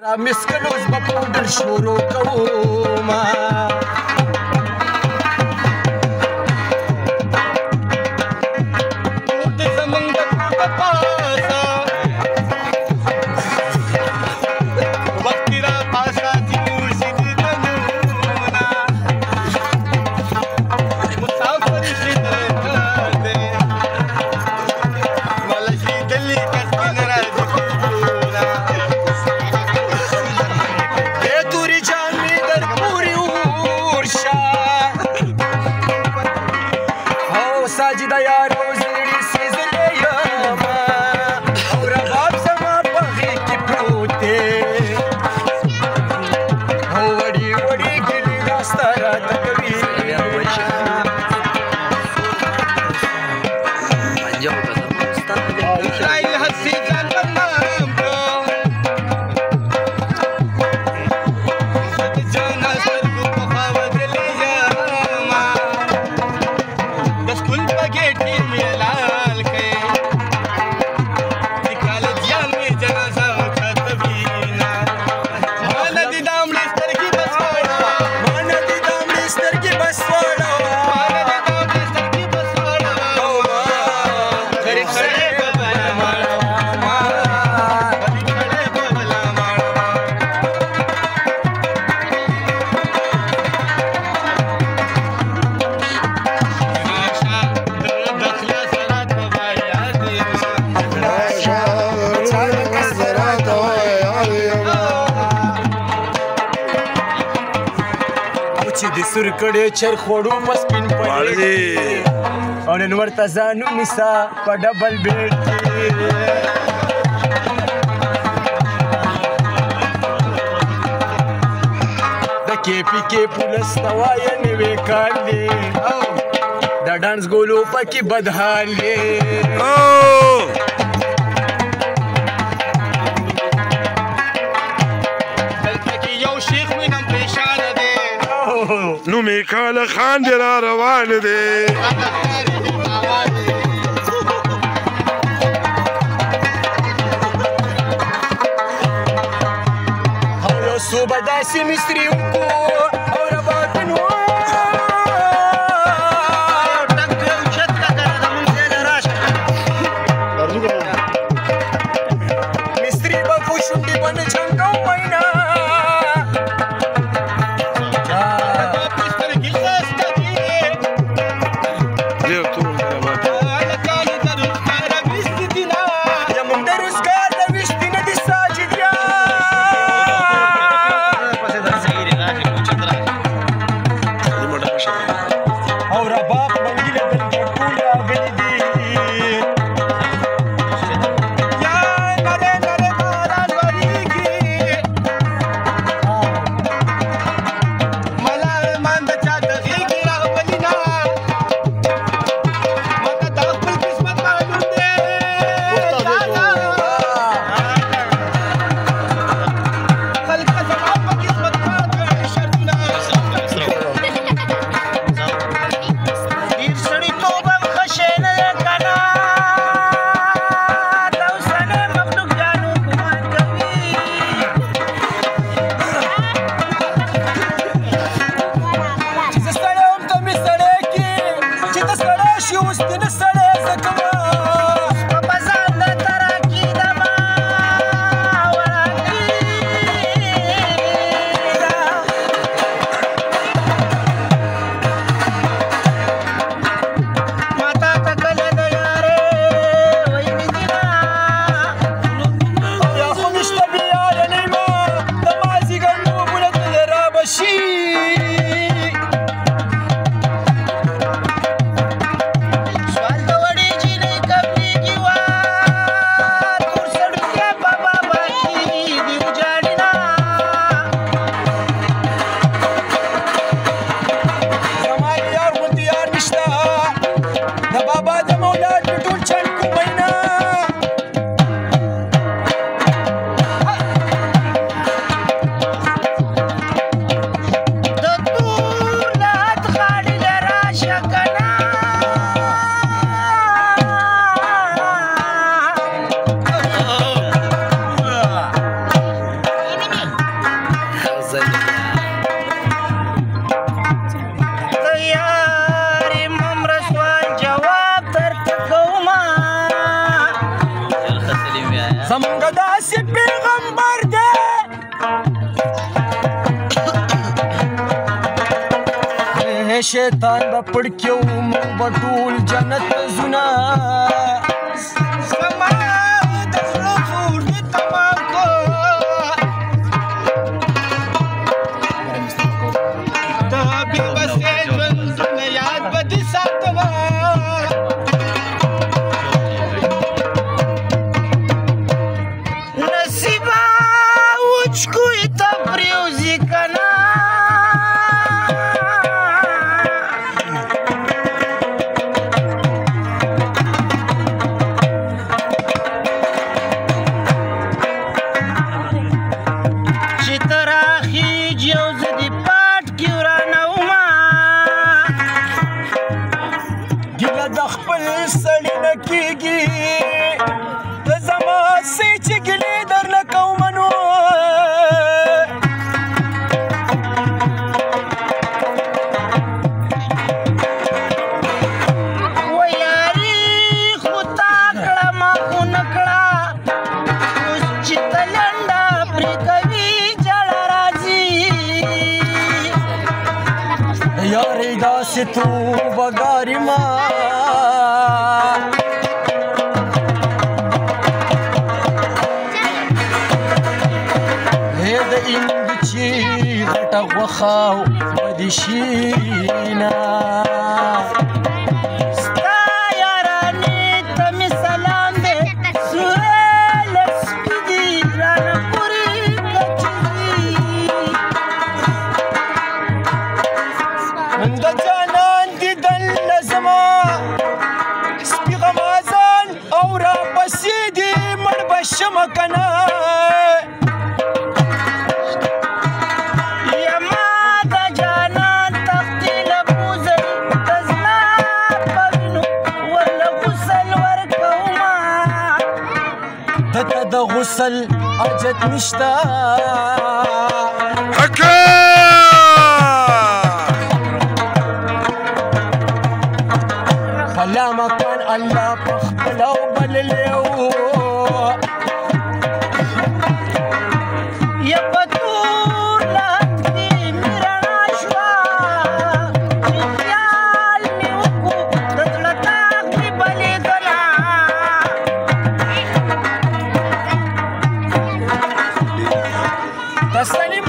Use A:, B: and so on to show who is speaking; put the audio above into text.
A: مسکلوز به پودر شروع کوما ساجده یارو زړی سیزلی یما او رباب زما په غېږ کې پروت دی او وړې وړې ګلې راسته راته کوي اسرائیل هسې ځان بدنام کړو زه د جانا سترګو په خوا ودرېدلی یما د سکول په ګېټ کې مې اعلان کړی د کالجیان مې جنازه وکړه وینا ما نه دي دا مړې سترګې بس واړه ما نه دي دا مړې سترګې بس واړه ما نه دي دا مړې سترګې بس واړه غریب سړی به بلا ماړه غریب سړی به بلا ماړه چې د سور کړې چرخ وړو په سپین پړې او نن ورته ځانو نیسه په ډبل بیډ کې د کې پي کې پولیس ته وایه نوې کال دی د ډانس ګولو پکې بدحال دی
B: نو می کاله خان دی را روان دی
A: او یو څو به داسې مستري وکړو او رباطن مستري به په شونډې باندې چنګه ووینا
C: شیطان به پړ کې وو موږ به ټول جنت ته ځونه
A: زما د زړه زور دې تمام کړ د بې وسې ژوندونه یاد به دې ساتمه
C: نصیبه وچکوی ته پرېوځي که نه چې ته راخیږي او زه دې پاټ کې ورانومه ګیله د خپل سړي نه کېږي ته زما سې چې ګیلې درنه کومه نو ویاري خو تا کړه ما خو نه کړه اوس چې ته لنډه پرې کوي جړه راځي د یارۍ داسې توبهګاري ما د انګچې غټه غوښه به دې شینه ستا یارانې ته مې سلام دی سویله سپي دي رانه پورې کچي د جانان دیدن نه زما سپي غمازان او راپسې دي مړ به شمه که نه دته د غسل حاجت نشته بلا مکان الله په خپله وبللی و یا په تور لحد کې مې رڼا شوه چې خیال مې وکړو د زړه داغ مې بلېدله تسلي